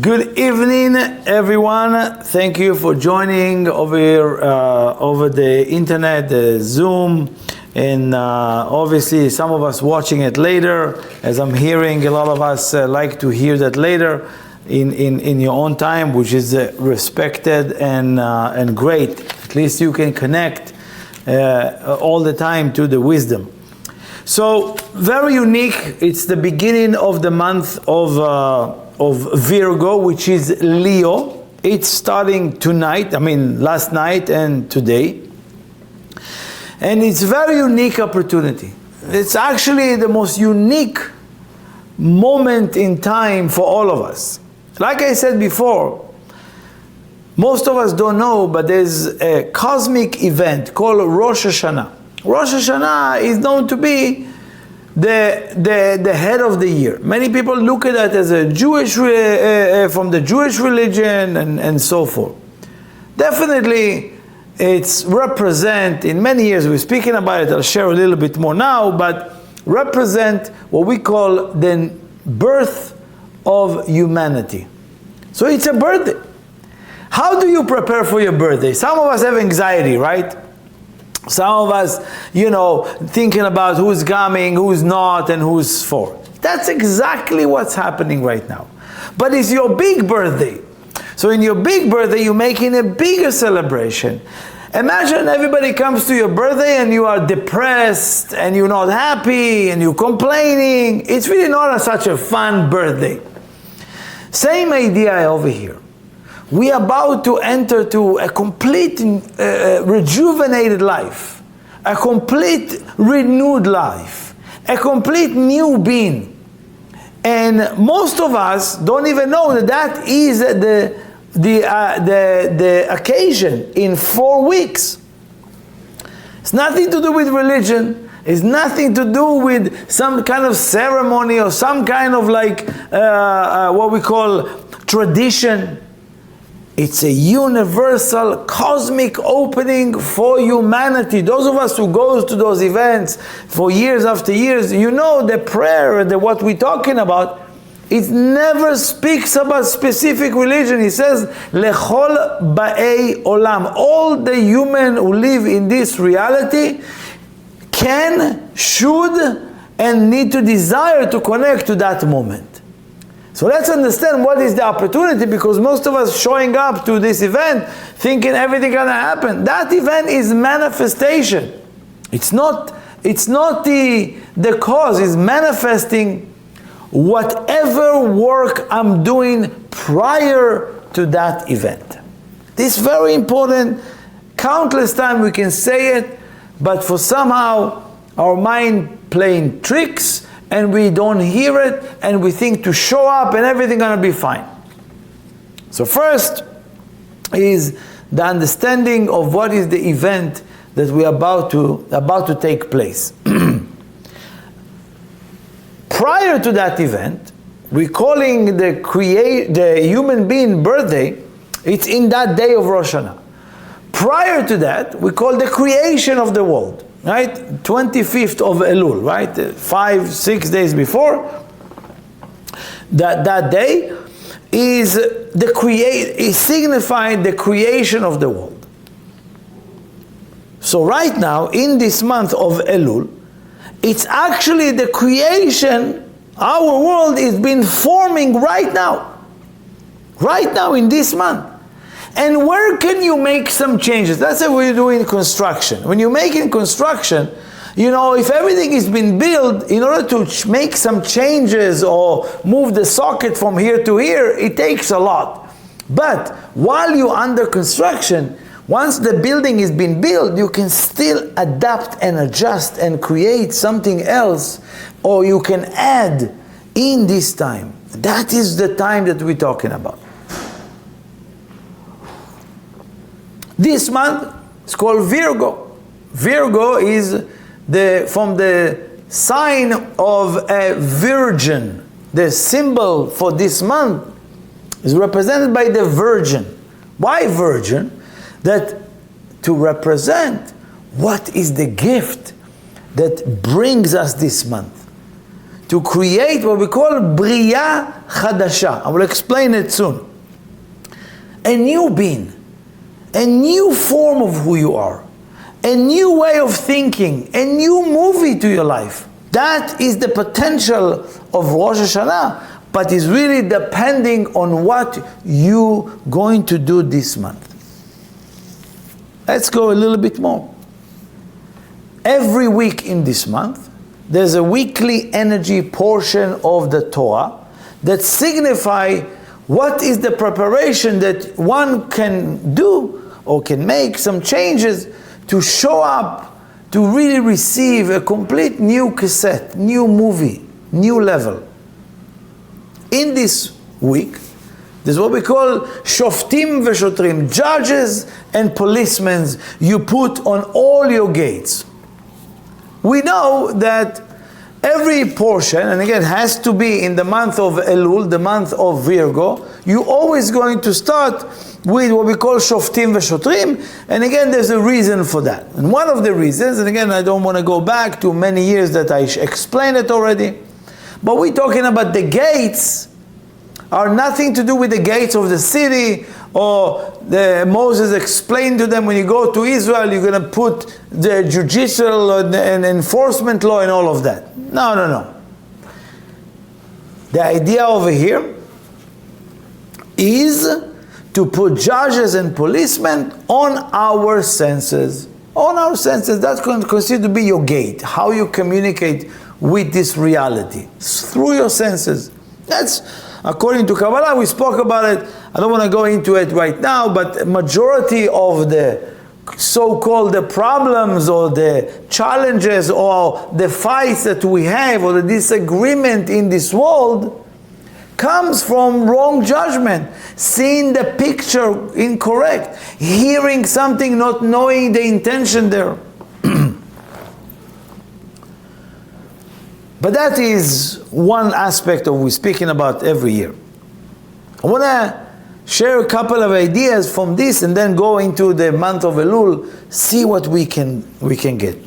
Good evening, everyone. Thank you for joining over the internet, the Zoom, and obviously some of us watching it later. As I'm hearing, a lot of us like to hear that later in your own time, which is respected and great. At least you can connect all the time to the wisdom. So very unique. It's the beginning of the month of Virgo, which is Leo. It's starting tonight, last night and today. And it's a very unique opportunity. It's actually the most unique moment in time for all of us. Like I said before, most of us don't know, but there's a cosmic event called Rosh Hashanah. Rosh Hashanah is known to be the head of the year. Many people look at it as a Jewish, from the Jewish religion and so forth. Definitely, it's represent, in many years, we're speaking about it, I'll share a little bit more now, but represent what we call the birth of humanity. So it's a birthday. How do you prepare for your birthday? Some of us have anxiety, right? Some of us, thinking about who's coming, who's not, and who's for. That's exactly what's happening right now. But it's your big birthday. So in your big birthday, you're making a bigger celebration. Imagine everybody comes to your birthday and you are depressed, and you're not happy, and you're complaining. It's really not such a fun birthday. Same idea over here. We are about to enter to a complete rejuvenated life, a complete renewed life, a complete new being. And most of us don't even know that is the occasion in 4 weeks. It's nothing to do with religion. It's nothing to do with some kind of ceremony or some kind of what we call tradition. It's a universal cosmic opening for humanity. Those of us who goes to those events for years after years, the prayer, what we're talking about, it never speaks about specific religion. It says, Lechol ba'ei olam. All the human who live in this reality can, should, and need to desire to connect to that moment. So let's understand what is the opportunity, because most of us showing up to this event thinking everything gonna happen. That event is manifestation. It's not the cause. It's manifesting whatever work I'm doing prior to that event. This is very important. Countless times we can say it, but for somehow our mind playing tricks, and we don't hear it, and we think to show up and everything gonna be fine. So first is the understanding of what is the event that we are about to take place. Prior to that event, we're calling the human being birthday. It's in that day of Rosh Hashanah. Prior to that, we call the creation of the world. Right? 25th of Elul, right? 5-6 days before. That day is signifying the creation of the world. So right now, in this month of Elul, it's actually the creation. Our world is been forming right now. Right now in this month. And where can you make some changes? That's what we're doing in construction. When you're making construction, if everything has been built, in order to make some changes or move the socket from here to here, it takes a lot. But while you're under construction, once the building has been built, you can still adapt and adjust and create something else, or you can add in this time. That is the time that we're talking about. This month is called Virgo. Virgo is from the sign of a virgin. The symbol for this month is represented by the virgin. Why virgin? That to represent what is the gift that brings us this month. to create what we call Bria Chadasha. I will explain it soon. A new being, a new form of who you are, a new way of thinking, a new movie to your life. That is the potential of Rosh Hashanah, but is really depending on what you're going to do this month. Let's go a little bit more. Every week in this month, there's a weekly energy portion of the Torah that signify what is the preparation that one can do or can make some changes to show up to really receive a complete new cassette, new movie, new level. In this week, there's what we call shoftim veshotrim, judges and policemen you put on all your gates. We know that every portion, and again, has to be in the month of Elul, the month of Virgo, you're always going to start with what we call shoftim veshotrim, and again, there's a reason for that. And one of the reasons, and again, I don't want to go back to many years that I explained it already, but we're talking about the gates are nothing to do with the gates of the city, or Moses explained to them when you go to Israel, you're going to put the judicial and enforcement law and all of that. No. The idea over here is to put judges and policemen on our senses. On our senses, that's considered to be your gate, how you communicate with this reality, through your senses. That's according to Kabbalah. We spoke about it. I don't want to go into it right now, but majority of the so-called the problems or the challenges or the fights that we have or the disagreement in this world comes from wrong judgment, seeing the picture incorrect, hearing something, not knowing the intention there. But that is one aspect of what we're speaking about every year. I want to share a couple of ideas from this and then go into the month of Elul, see what we can get.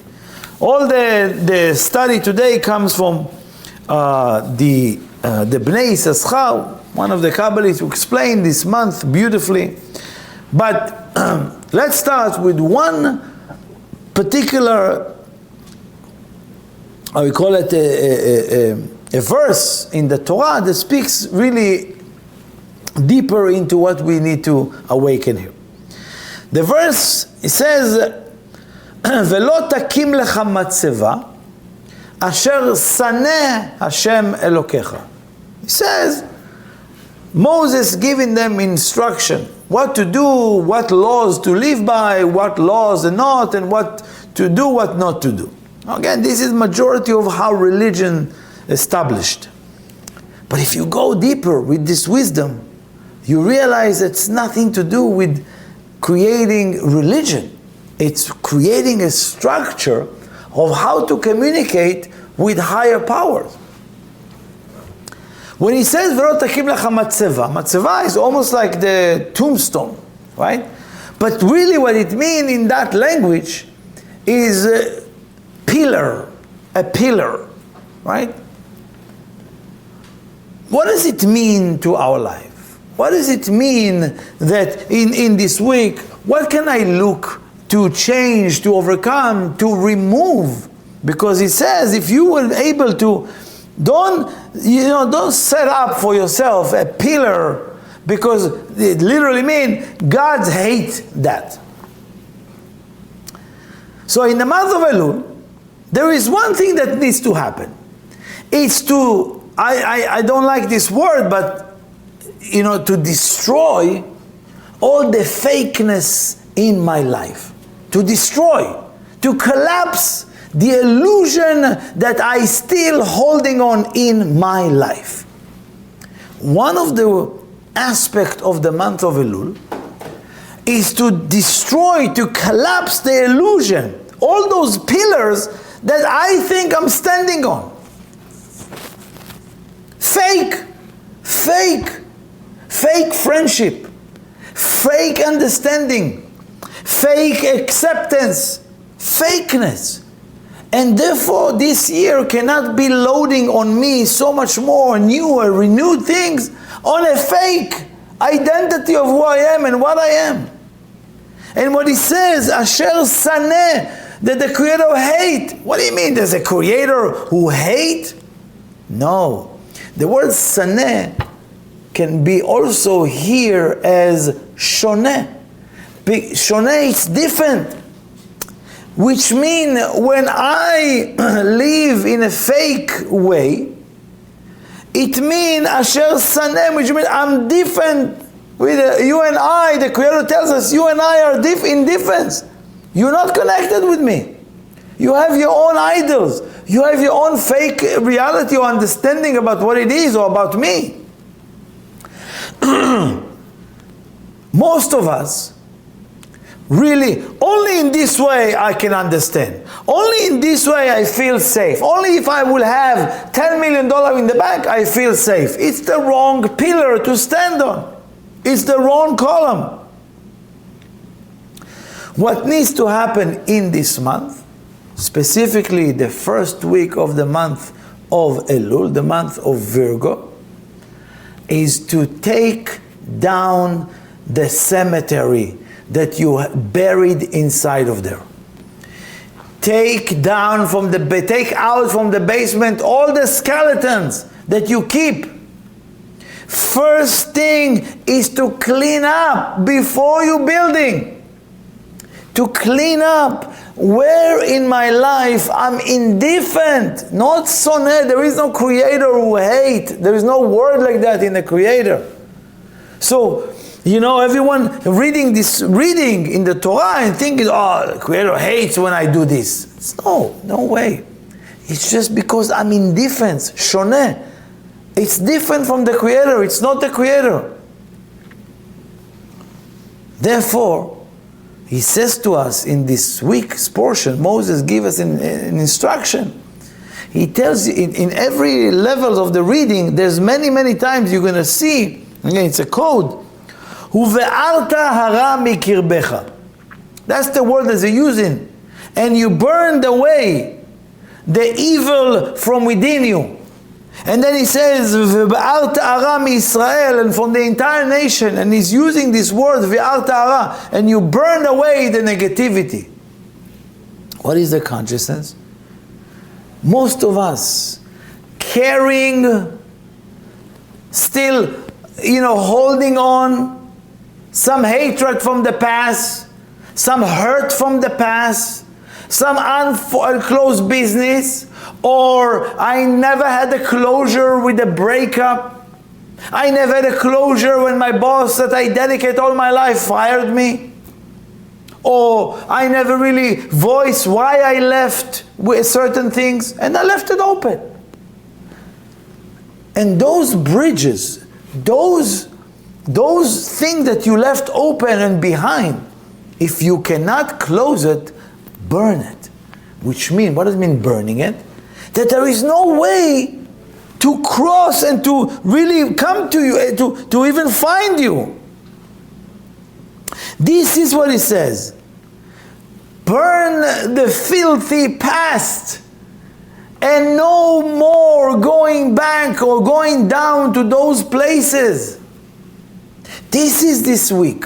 All the study today comes from the Bnei Yisachar, one of the Kabbalists who explained this month beautifully. But let's start with one particular, we call it a verse in the Torah that speaks really deeper into what we need to awaken here. The verse, it says, "Velo takim lecha matzeva asher saneh Hashem Elokecha." He says, Moses giving them instruction, what to do, what laws to live by, what laws and not, and what to do, what not to do. Again, this is majority of how religion established. But if you go deeper with this wisdom, you realize it's nothing to do with creating religion. It's creating a structure of how to communicate with higher powers. When he says, "V'lo takim lecha matzeva," matzeva is almost like the tombstone, right? But really what it means in that language is a pillar, right? What does it mean to our life? What does it mean that in this week, what can I look to change, to overcome, to remove? Because he says, if you were able to, don't set up for yourself a pillar, because it literally means God hates that. So in the month of Elul, there is one thing that needs to happen. It's to, I don't like this word, but to destroy all the fakeness in my life. To destroy, to collapse the illusion that I still holding on in my life. One of the aspects of the month of Elul is to destroy, to collapse the illusion, all those pillars that I think I'm standing on. Fake friendship, fake understanding, fake acceptance, fakeness. And therefore, this year cannot be loading on me so much more newer, renewed things on a fake identity of who I am and what I am. And what he says, Asher Saneh, that the Creator hate. What do you mean? There's a Creator who hate? No. The word Saneh can be also here as Shoneh. Shoneh is different. Which means when I live in a fake way, it means Asher Saneh, which means I'm different with you and I. The Creator tells us you and I are in difference. You're not connected with me. You have your own idols. You have your own fake reality or understanding about what it is or about me. Most of us, really, only in this way I can understand. Only in this way I feel safe. Only if I will have $10 million in the bank, I feel safe. It's the wrong pillar to stand on. It's the wrong column. What needs to happen in this month, specifically the first week of the month of Elul, the month of Virgo, is to take down the cemetery that you buried inside of there. Take out from the basement all the skeletons that you keep. First thing is to clean up before you building. To clean up where in my life I'm indifferent, not soneh. There is no Creator who hate. There is no word like that in the Creator. So, everyone reading in the Torah and thinking, oh, the Creator hates when I do this. No way. It's just because I'm indifferent, shoneh. It's different from the Creator. It's not the Creator. Therefore, he says to us in this week's portion, Moses gives us an instruction. He tells you in every level of the reading, there's many times you're going to see, again, it's a code, Uve'arta hara mikirbecha. That's the word that they're using. And you burned away the evil from within you. And then he says, Ve'arta hara mi-Israel, and from the entire nation. And he's using this word, Ve'arta hara, and you burned away the negativity. What is the consciousness? Most of us carrying, still, holding on, some hatred from the past, some hurt from the past, some unclosed business, or I never had a closure with a breakup. I never had a closure when my boss that I dedicate all my life fired me. Or I never really voiced why I left with certain things, and I left it open. And those bridges, those things that you left open and behind, if you cannot close it, burn it. Which means, what does it mean burning it? That there is no way to cross and to really come to you, to even find you. This is what it says. Burn the filthy past, and no more going back or going down to those places. This is this week.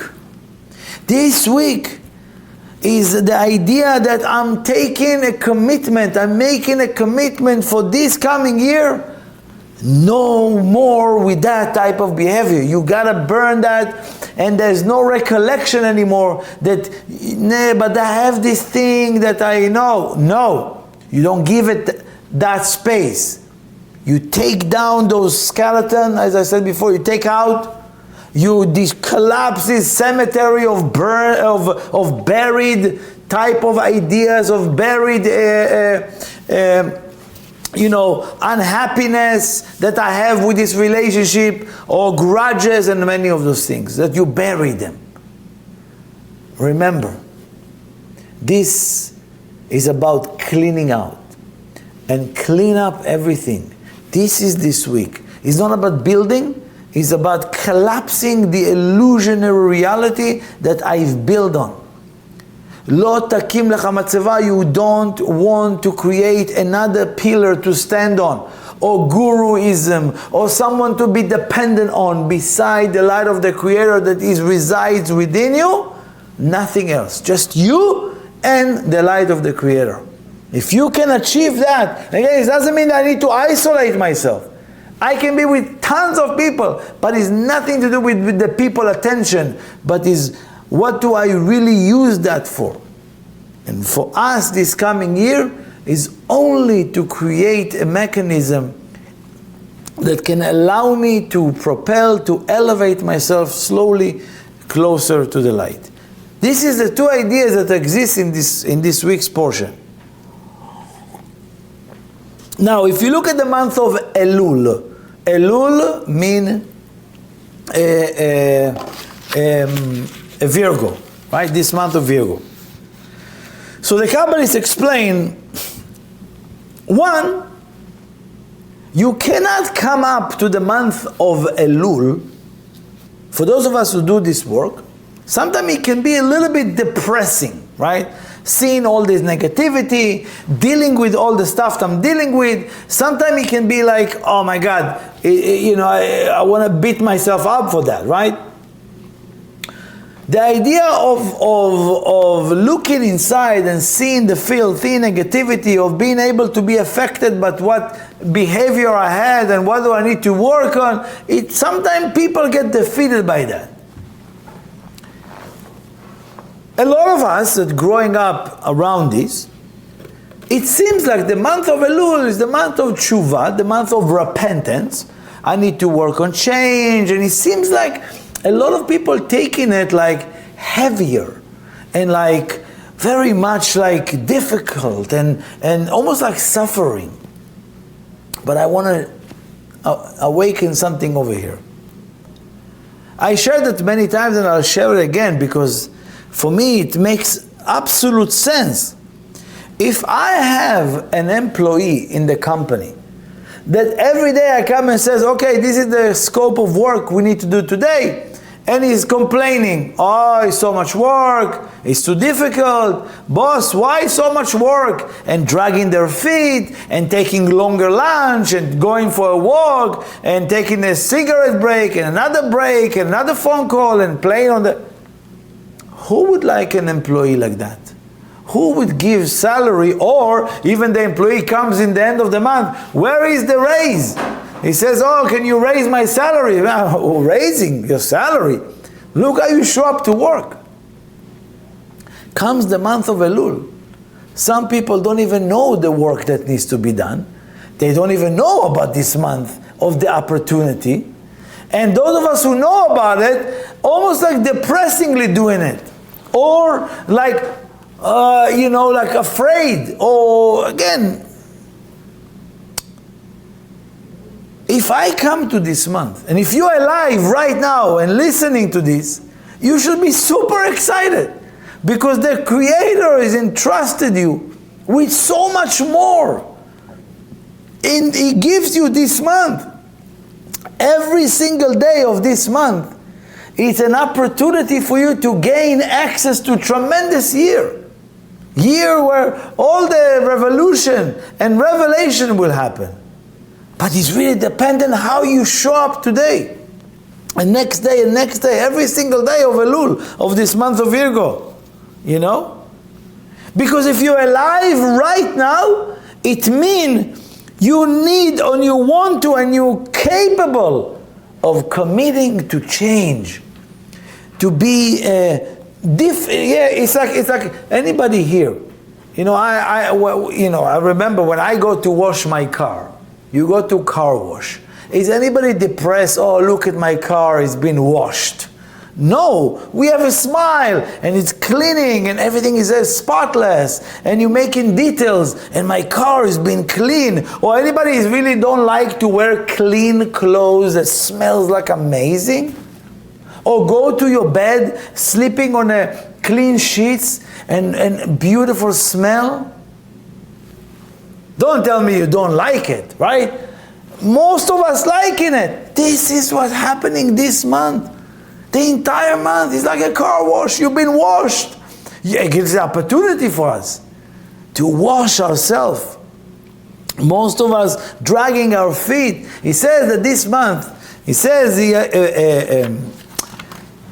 This week is the idea that I'm taking a commitment. I'm making a commitment for this coming year. No more with that type of behavior. You gotta burn that, and there's no recollection anymore that, nah, but I have this thing that I know. No, you don't give it that space. You take down those skeletons, as I said before, you take out, this collapse this cemetery of buried type of ideas, of buried unhappiness that I have with this relationship, or grudges and many of those things, that you bury them. Remember, this is about cleaning out and clean up everything. This is this week. It's not about building. It's about collapsing the illusionary reality that I've built on. Lo takim lecha matzeva, you don't want to create another pillar to stand on, or guruism, or someone to be dependent on beside the light of the Creator that resides within you. Nothing else, just you and the light of the Creator. If you can achieve that, again, it doesn't mean that I need to isolate myself. I can be with tons of people, but it's nothing to do with the people attention, but is what do I really use that for? And for us this coming year is only to create a mechanism that can allow me to propel, to elevate myself slowly closer to the light. This is the two ideas that exist in this week's portion. Now, if you look at the month of Elul, Elul means a Virgo, right? This month of Virgo. So the Kabbalists explain, one, you cannot come up to the month of Elul. For those of us who do this work, sometimes it can be a little bit depressing, right? Seeing all this negativity, dealing with all the stuff I'm dealing with. Sometimes it can be like, oh my God, I want to beat myself up for that, right? The idea of looking inside and seeing the filthy negativity, of being able to be affected by what behavior I had and what do I need to work on, sometimes people get defeated by that. A lot of us that growing up around this, it seems like the month of Elul is the month of tshuva, the month of repentance. I need to work on change, and it seems like a lot of people taking it like heavier and like very much like difficult and almost like suffering. But I want to awaken something over here. I shared it many times and I'll share it again because for me it makes absolute sense. If I have an employee in the company that every day I come and says, okay, this is the scope of work we need to do today, and he's complaining, oh, it's so much work, it's too difficult, boss, why so much work? And dragging their feet, and taking longer lunch, and going for a walk, and taking a cigarette break, and another phone call, and playing on the... Who would like an employee like that? Who would give salary, or even the employee comes in the end of the month, where is the raise? He says, oh, can you raise my salary? Raising your salary? Look how you show up to work. Comes the month of Elul. Some people don't even know the work that needs to be done. They don't even know about this month of the opportunity. And those of us who know about it, almost like depressingly doing it. Or like, like afraid. Or again, if I come to this month, and if you're alive right now and listening to this, you should be super excited because the Creator has entrusted you with so much more. And He gives you this month. Every single day of this month, it's an opportunity for you to gain access to tremendous year where all the revolution and revelation will happen. But it's really dependent how you show up today. And next day, every single day of Elul, of this month of Virgo. Because if you're alive right now, it means you need, and you want to, and you're capable of committing to change. To be it's like anybody here. I remember when I go to wash my car. You go to car wash. Is anybody depressed? Oh, look at my car, it's been washed. No, we have a smile, and it's cleaning, and everything is spotless, and you're making details, and my car is being clean. Or anybody really don't like to wear clean clothes that smells like amazing? Or go to your bed, sleeping on a clean sheets and beautiful smell? Don't tell me you don't like it, right? Most of us liking it. This is what's happening this month. The entire month is like a car wash. You've been washed. It gives the opportunity for us to wash ourselves. Most of us dragging our feet. He says that this month, he says in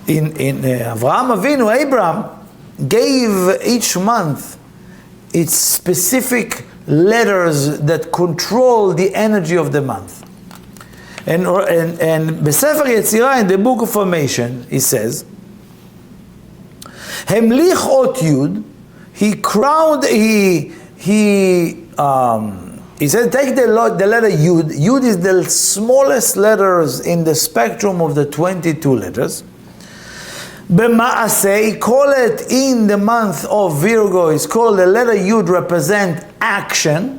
Avraham Avinu, Abraham gave each month its specific letters that control the energy of the month. And Besefer Yetzirah, in the book of formation, he says, Hemlich ot Yud, he crowned, he said, take the letter Yud. Yud is the smallest letters in the spectrum of the 22 letters. B'ma'aseh, call it in the month of Virgo, is called the letter Yud, represent action,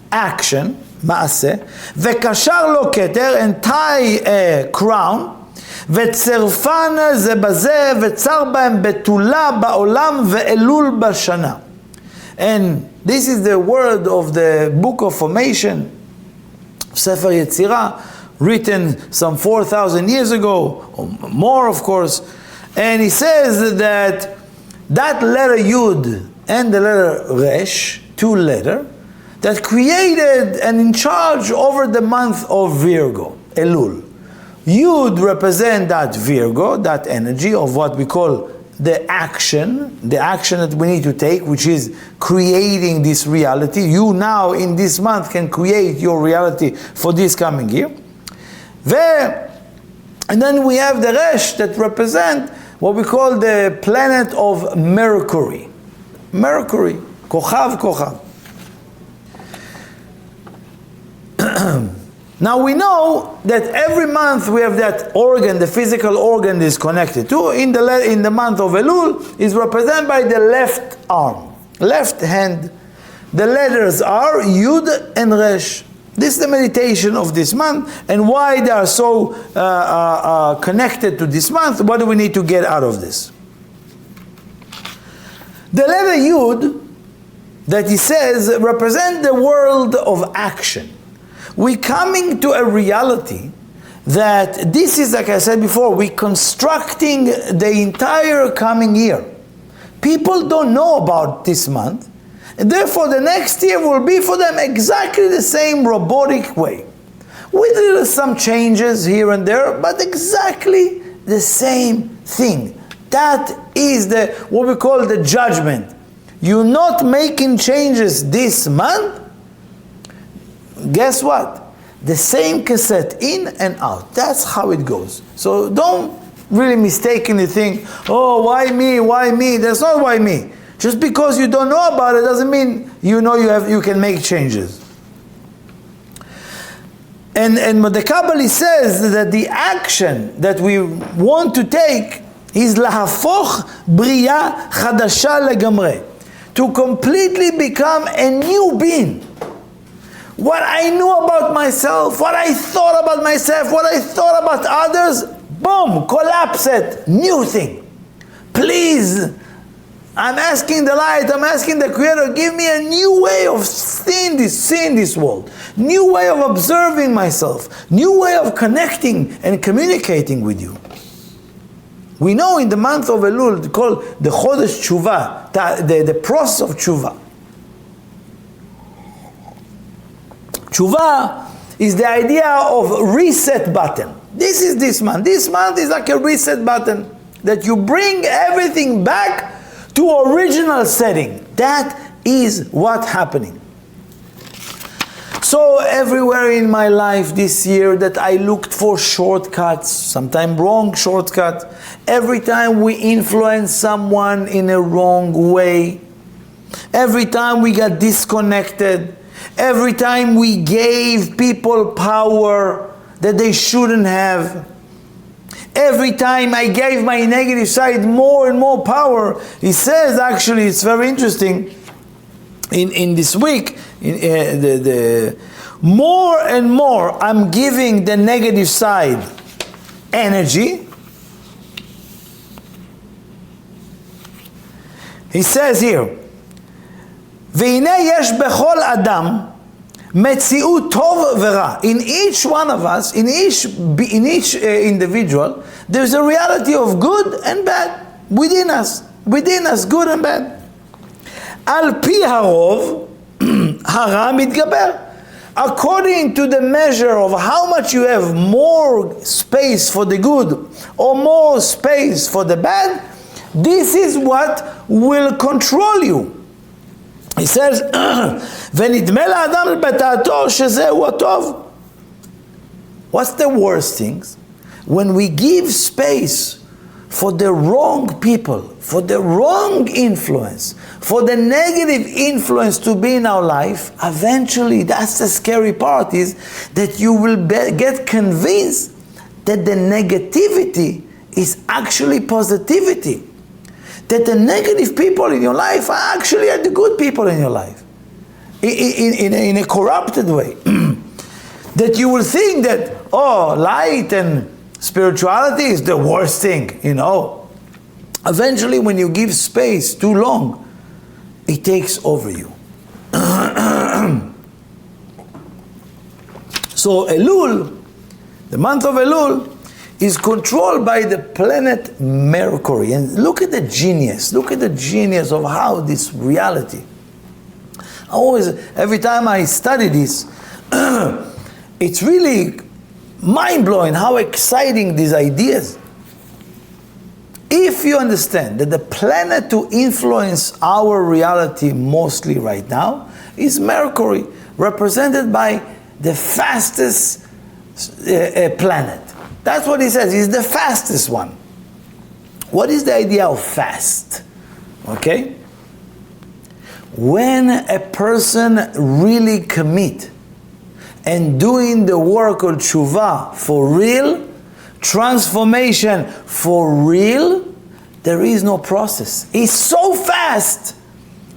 ma'aseh. V'kashar lo keter, and tie a crown. וצרפן זה בזה וצר בהם בתולה בעולם ואלול בשנה. And this is the word of the book of formation, Sefer Yetzirah, written some 4,000 years ago, or more of course. And he says that that letter Yud and the letter Resh, two letters, that created and in charge over the month of Virgo, Elul. Yud represent that Virgo, that energy of what we call the action that we need to take, which is creating this reality. You now in this month can create your reality for this coming year. And then we have the Resh that represent what we call the planet of Mercury. Mercury, Kochav. Now we know that every month we have that organ, the physical organ is connected to. In the month of Elul is represented by the left arm, left hand. The letters are Yud and Resh. This is the meditation of this month, and why they are so connected to this month. What do we need to get out of this? The letter Yud that he says represent the world of action. We're coming to a reality that this is, like I said before, we're constructing the entire coming year. People don't know about this month, and therefore the next year will be for them exactly the same robotic way. With some changes here and there, but exactly the same thing. That is what we call the judgment. You're not making changes this month, guess what? The same cassette in and out. That's how it goes. So don't really mistakenly think, oh, why me? That's not why me. Just because you don't know about it doesn't mean you can make changes. And the Kabbalah says that the action that we want to take is lahafoch bria chadasha legamre, to completely become a new being. What I knew about myself, what I thought about myself, what I thought about others, boom, collapse it, new thing. Please, I'm asking the light, I'm asking the Creator, give me a new way of seeing this world, new way of observing myself, new way of connecting and communicating with you. We know in the month of Elul, it's called the Chodesh Tshuva, the process of Tshuva. Tshuva is the idea of reset button. This is this month. This month is like a reset button that you bring everything back to original setting. That is what's happening. So everywhere in my life this year that I looked for shortcuts, sometimes wrong shortcuts, every time we influence someone in a wrong way, every time we got disconnected, every time we gave people power that they shouldn't have, every time I gave my negative side more and more power, he says, actually, it's very interesting, in this week, the more and more I'm giving the negative side energy. He says here, והנה יש בכל אדם מציאות טוב ורע. In each one of us, in each individual, there's a reality of good and bad within us. within us, good and bad. Al pi harov, hara mitgaber. According to the measure of how much you have more space for the good or more space for the bad, this is what will control you. He says, ונדמה לאדם בדעתו שזהו הטוב. What's the worst things? When we give space for the wrong people, for the wrong influence, for the negative influence to be in our life, eventually, that's the scary part, is that you will get convinced that the negativity is actually positivity. That the negative people in your life are actually the good people in your life. In a corrupted way. That you will think that, oh, light and spirituality is the worst thing, you know. Eventually, when you give space too long, it takes over you. So Elul, the month of Elul, is controlled by the planet Mercury. And look at the genius of how this reality. Every time I study this, it's really mind-blowing how exciting these ideas. If you understand that the planet to influence our reality mostly right now is Mercury, represented by the fastest planet. That's what he says, he's the fastest one. What is the idea of fast? Okay? When a person really commit and doing the work of tshuva for real, transformation for real, there is no process. It's so fast.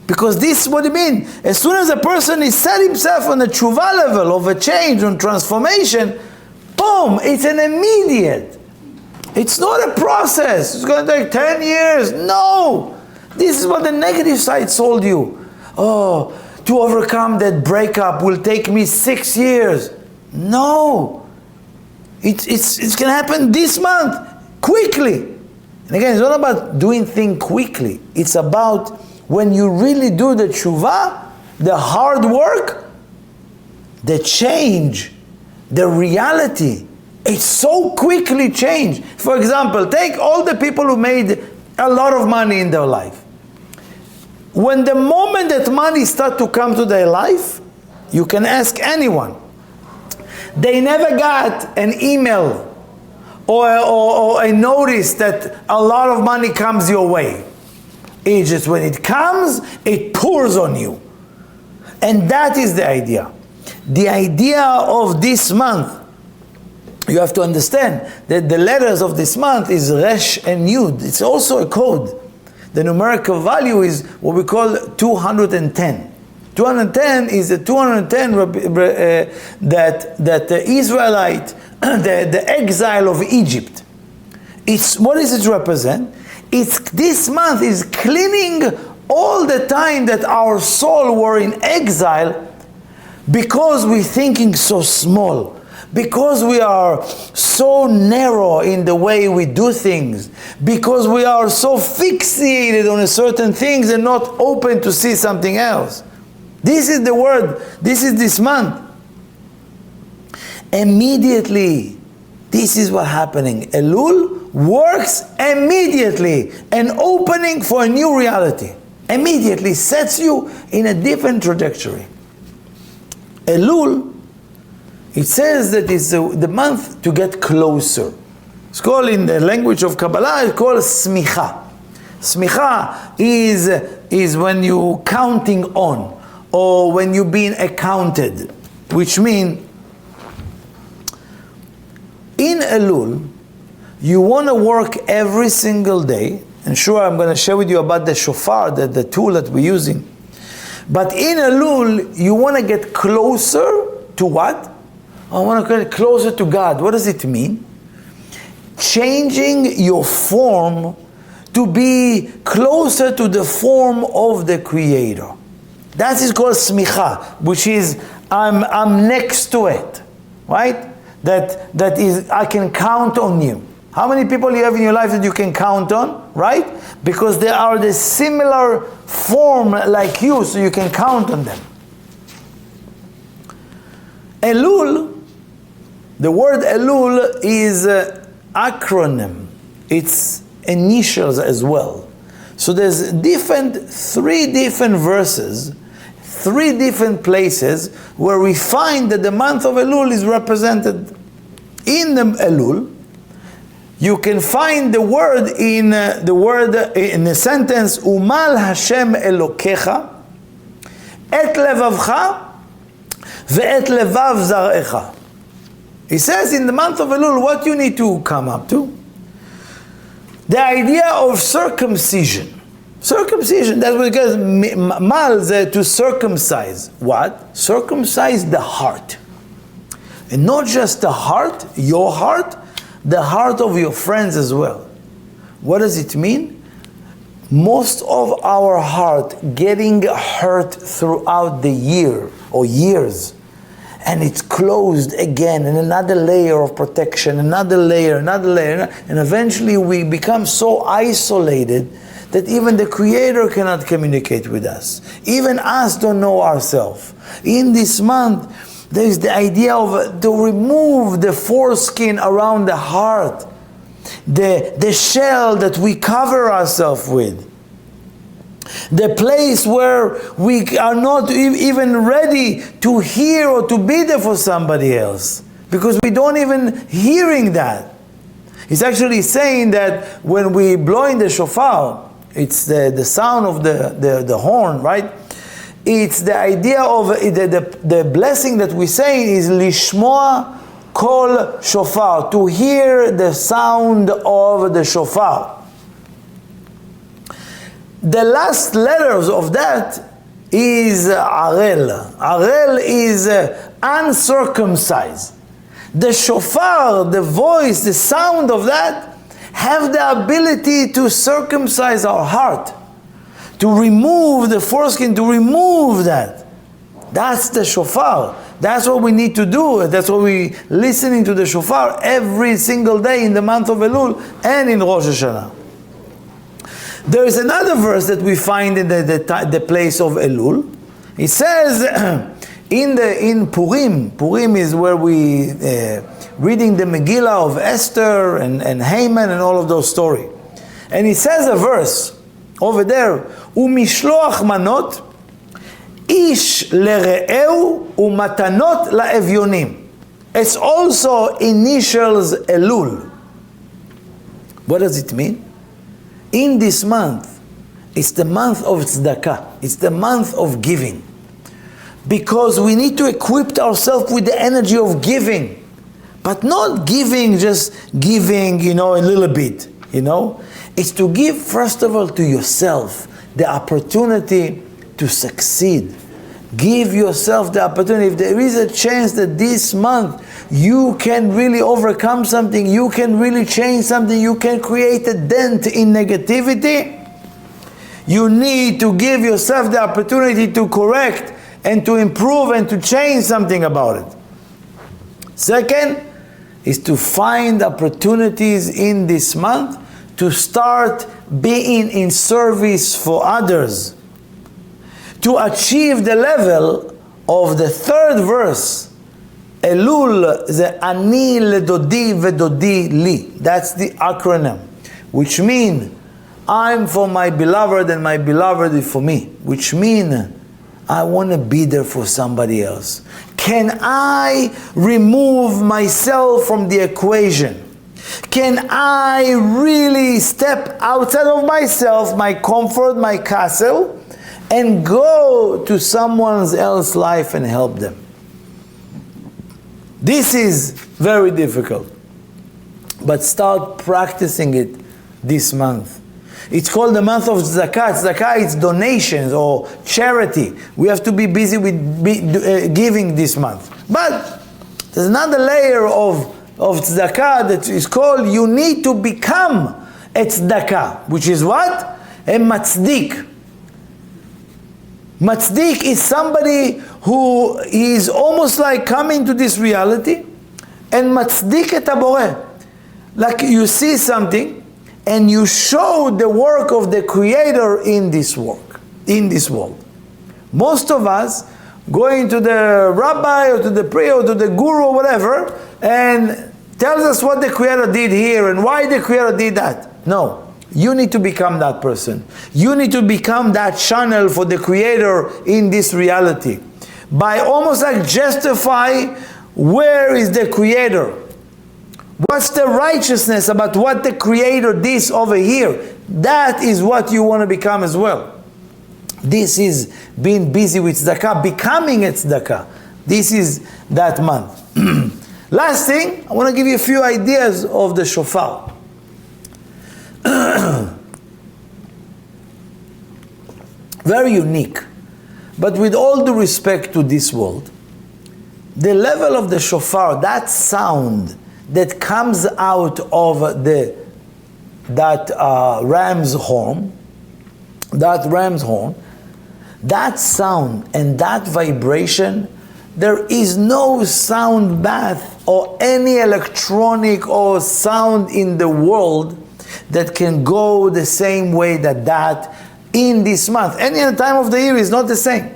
Because this is what it means. As soon as a person is set himself on the tshuva level of a change and transformation, boom, it's an immediate. It's not a process. It's going to take 10 years. No. This is what the negative side told you. Oh, to overcome that breakup will take me 6 years. No. It's going to happen this month, quickly. And again, it's not about doing things quickly. It's about when you really do the tshuva, the hard work, the change, the reality, it's so quickly changed. For example, take all the people who made a lot of money in their life. When the moment that money starts to come to their life, you can ask anyone. They never got an email or a notice that a lot of money comes your way. It's just when it comes, it pours on you. And that is the idea. The idea of this month, you have to understand that the letters of this month is Resh and Yud. It's also a code. The numerical value is what we call 210. 210 is the 210 that the Israelite, the exile of Egypt. What does it represent? This month is cleaning all the time that our soul were in exile, because we're thinking so small, because we are so narrow in the way we do things, because we are so fixated on a certain things and not open to see something else. This is the word, this is this month. Immediately, this is what's happening. Elul works immediately, an opening for a new reality. Immediately sets you in a different trajectory. Elul, it says that it's the month to get closer. It's called, in the language of Kabbalah, it's called smicha. Smicha is when you counting on, or when you're being accounted, which means in Elul, you want to work every single day. And sure, I'm going to share with you about the shofar, the tool that we're using. But in Elul, you want to get closer to what? I want to get closer to God. What does it mean? Changing your form to be closer to the form of the Creator. That is called smicha, which is I'm next to it, right? That is, I can count on you. How many people you have in your life that you can count on, right? Because they are the similar form like you, so you can count on them. Elul, the word Elul is an acronym. It's initials as well. So there's three different verses, three different places where we find that the month of Elul is represented. In the Elul, you can find the word in the sentence, Umal Hashem Elokecha, Et Levavcha, Ve'et Levav Zarecha. He says in the month of Elul, what you need to come up to? The idea of circumcision. Circumcision, that's what it goes, mal, to circumcise. What? Circumcise the heart. And not just the heart, your heart, the heart of your friends as well. What does it mean? Most of our heart getting hurt throughout the year or years. And it's closed again, and another layer of protection, another layer, and eventually we become so isolated that even the Creator cannot communicate with us. Even us don't know ourselves. In this month, there is the idea of to remove the foreskin around the heart, the shell that we cover ourselves with. The place where we are not even ready to hear or to be there for somebody else, because we don't even hearing that. He's actually saying that when we blow in the shofar, it's the sound of the horn, right? It's the idea of the blessing that we say is lishmoa kol shofar, to hear the sound of the shofar. The last letters of that is Arel. Arel is uncircumcised. The shofar, the voice, the sound of that have the ability to circumcise our heart, to remove the foreskin, to remove that. That's the shofar. That's what we need to do. That's what we listening to the shofar every single day in the month of Elul and in Rosh Hashanah. There is another verse that we find in the place of Elul. It says in Purim. Purim is where we reading the Megillah of Esther and Haman and all of those stories. And it says a verse over there, Umishloach manot ish lere'eu umatanot la'evyonim. It's also initials Elul. What does it mean? In this month, it's the month of tzedakah. It's the month of giving. Because we need to equip ourselves with the energy of giving. But not giving, just giving, a little bit, It's to give, first of all, to yourself the opportunity to succeed. Give yourself the opportunity. If there is a chance that this month you can really overcome something, you can really change something, you can create a dent in negativity, you need to give yourself the opportunity to correct and to improve and to change something about it. Second is to find opportunities in this month to start being in service for others, to achieve the level of the third verse. Elul, the ani ledodi vedodi li. That's the acronym, which means I'm for my beloved and my beloved is for me. Which means I want to be there for somebody else. Can I remove myself from the equation? Can I really step outside of myself, my comfort, my castle, and go to someone else's life and help them? This is very difficult, but start practicing it this month. It's called the month of Zakat. Zakat is donations or charity. We have to be busy with giving this month. But there's another layer of tzedakah that is called, you need to become a tzedakah, which is what? A matzdik. Matzdik is somebody who is almost like coming to this reality and matzdik et haboreh. Like you see something and you show the work of the Creator in this work, in this world. Most of us going to the rabbi or to the priest or to the guru or whatever and tells us what the Creator did here and why the Creator did that. No. You need to become that person. You need to become that channel for the Creator in this reality. By almost like justify where is the Creator. What's the righteousness about what the Creator did over here? That is what you want to become as well. This is being busy with tzedakah, becoming a tzedakah. This is that month. Last thing, I want to give you a few ideas of the shofar. Very unique. But with all due respect to this world, the level of the shofar, that sound that comes out of that ram's horn, that sound and that vibration, there is no sound bath or any electronic or sound in the world that can go the same way that in this month. Any other time of the year is not the same,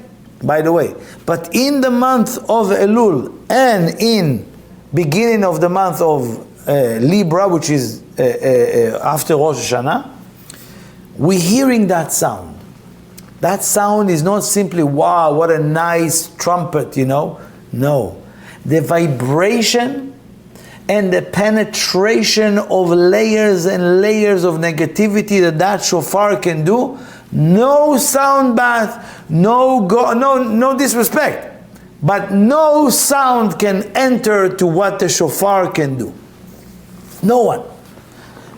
by the way. But in the month of Elul and in beginning of the month of Libra, which is after Rosh Hashanah, we're hearing that sound. That sound is not simply, wow, what a nice trumpet, you know. No. The vibration and the penetration of layers and layers of negativity that shofar can do, no sound bath, no disrespect, but no sound can enter to what the shofar can do. No one.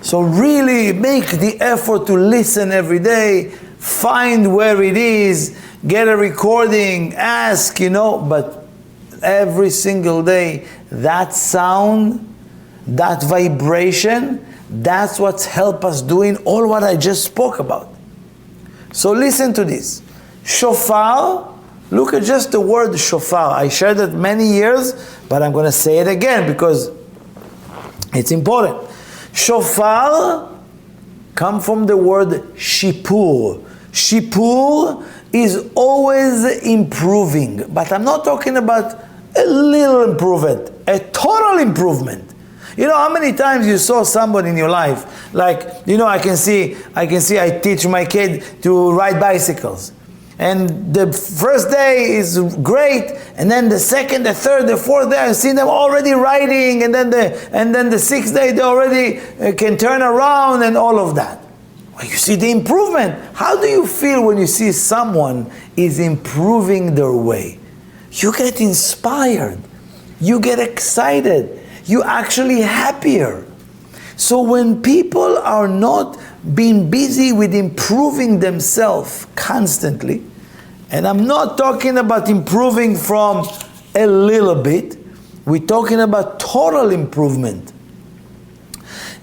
So really make the effort to listen every day, find where it is, get a recording, ask, but every single day, that sound, that vibration, that's what's helped us doing all what I just spoke about. So listen to this. Shofar, look at just the word shofar. I shared it many years, but I'm going to say it again because it's important. Shofar come from the word shipur. Shipur is always improving, but I'm not talking about a little improvement, a total improvement. You know how many times you saw somebody in your life, like, I can see I teach my kid to ride bicycles. And the first day is great, and then the second, the third, the fourth day, I see them already riding, and then the sixth day they already can turn around and all of that. Well, you see the improvement. How do you feel when you see someone is improving their way? You get inspired. You get excited. You actually happier. So when people are not being busy with improving themselves constantly, and I'm not talking about improving from a little bit, we're talking about total improvement.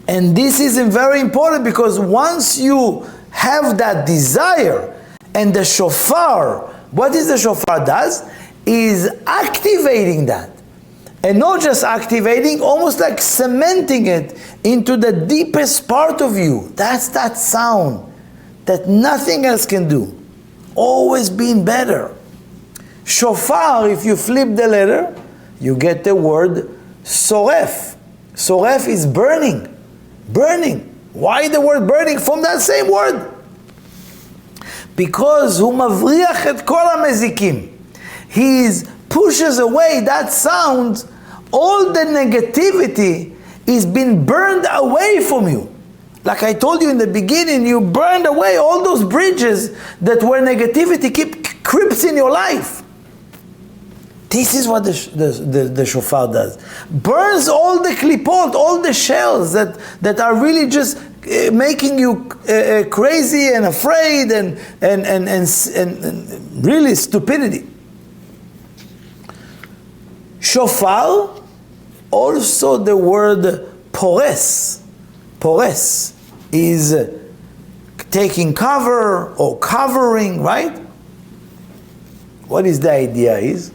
And this is very important because once you have that desire, and the shofar, what is the shofar does, is activating that. And not just activating, almost like cementing it into the deepest part of you. That's that sound that nothing else can do. Always being better. Shofar, if you flip the letter, you get the word soref. Soref is burning. Burning. Why the word burning? From that same word. Because hu mavriach et kol hamezikim. He pushes away that sound. All the negativity is being burned away from you. Like I told you in the beginning, you burned away all those bridges that where negativity creeps in your life. This is what the shofar does. Burns all the klipot, all the shells that are really just making you crazy and afraid and really stupidity. Shofar, also the word pores. Pores is taking cover or covering, right? What is the idea is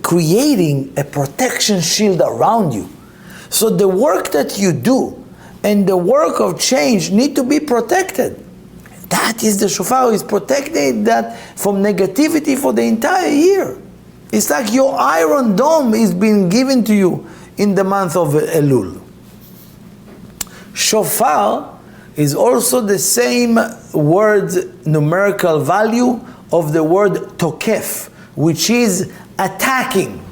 creating a protection shield around you. So the work that you do and the work of change need to be protected. That is the shofar, is protecting that from negativity for the entire year. It's like your iron dome is being given to you in the month of Elul. Shofar is also the same word numerical value of the word tokef, which is attacking.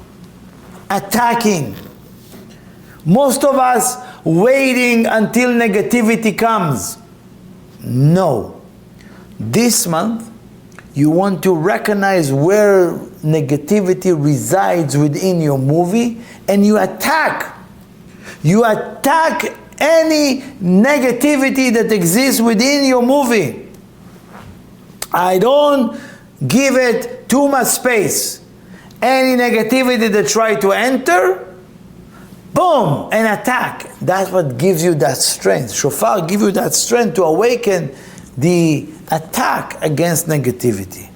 Attacking. Most of us waiting until negativity comes. No. This month, you want to recognize where negativity resides within your movie, and you attack. You attack any negativity that exists within your movie. I don't give it too much space. Any negativity that try to enter, boom, and attack. That's what gives you that strength. Shofar gives you that strength to awaken the attack against negativity.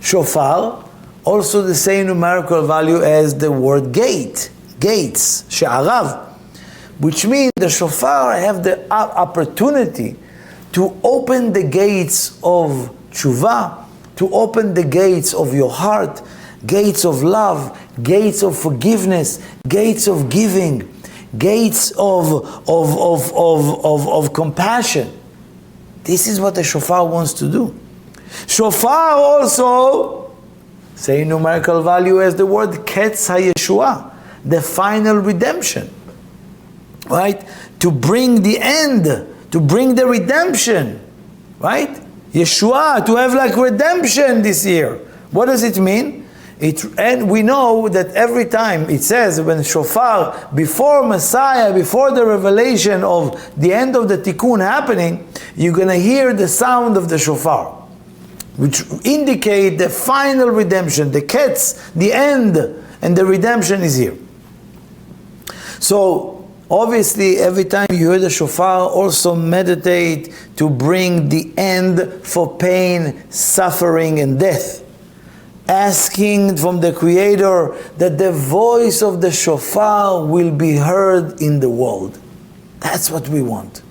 Shofar, also the same numerical value as the word gate, gates, she'arav, which means the shofar have the opportunity to open the gates of tshuva, to open the gates of your heart, gates of love, gates of forgiveness, gates of giving, gates of compassion. This is what the shofar wants to do. Shofar also, same numerical value as the word Ketz HaYeshua, the final redemption. Right? To bring the end, to bring the redemption. Right? Yeshua, to have like redemption this year. What does it mean? And we know that every time it says when shofar, before Messiah, before the revelation of the end of the tikkun happening, you're going to hear the sound of the shofar, which indicate the final redemption, the ketz, the end, and the redemption is here. So, obviously, every time you hear the shofar, also meditate to bring the end for pain, suffering, and death. Asking from the Creator that the voice of the shofar will be heard in the world. That's what we want.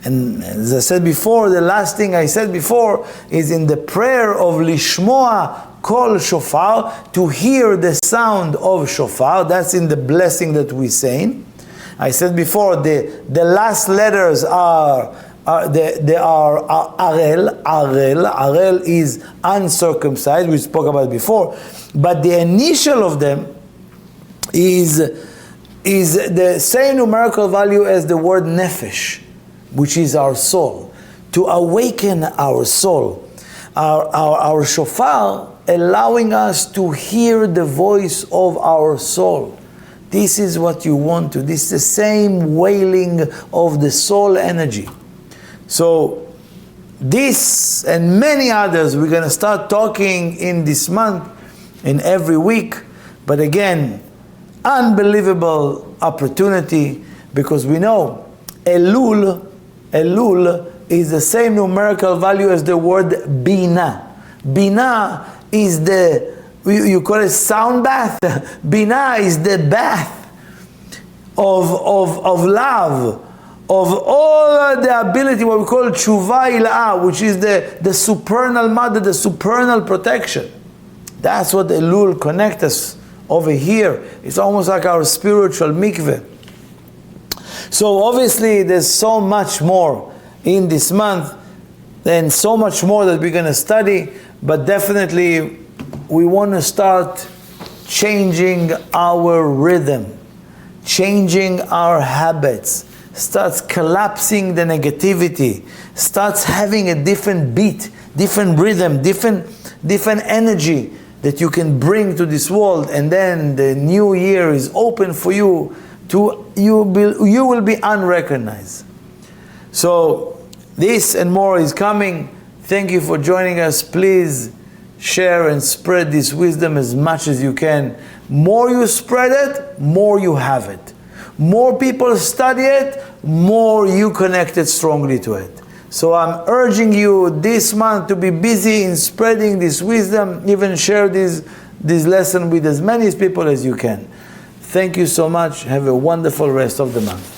And as I said before, the last thing I said before is in the prayer of Lishmoa Kol Shofar, to hear the sound of shofar. That's in the blessing that we saying. I said before, the last letters are Arel. Arel is uncircumcised, we spoke about before. But the initial of them is the same numerical value as the word nefesh, which is our soul. To awaken our soul. Our shofar allowing us to hear the voice of our soul. This is what you want to. This is the same wailing of the soul energy. So this and many others we're going to start talking in this month and every week. But again, unbelievable opportunity, because we know Elul is the same numerical value as the word Bina. Bina is you call it sound bath. Bina is the bath of love, of all the ability, what we call tshuva ila'ah, which is the supernal mother, the supernal protection. That's what Elul connects us over here. It's almost like our spiritual mikveh. So obviously there's so much more in this month, and so much more that we're going to study, but definitely we want to start changing our rhythm, changing our habits, starts collapsing the negativity, starts having a different beat, different rhythm, different energy that you can bring to this world, and then the new year is open for you to, you will be unrecognized. So this and more is coming. Thank you for joining us. Please share and spread this wisdom as much as you can. More you spread it, more you have it. More people study it, more you connected strongly to it. So I'm urging you this month to be busy in spreading this wisdom, even share this lesson with as many people as you can. Thank you so much. Have a wonderful rest of the month.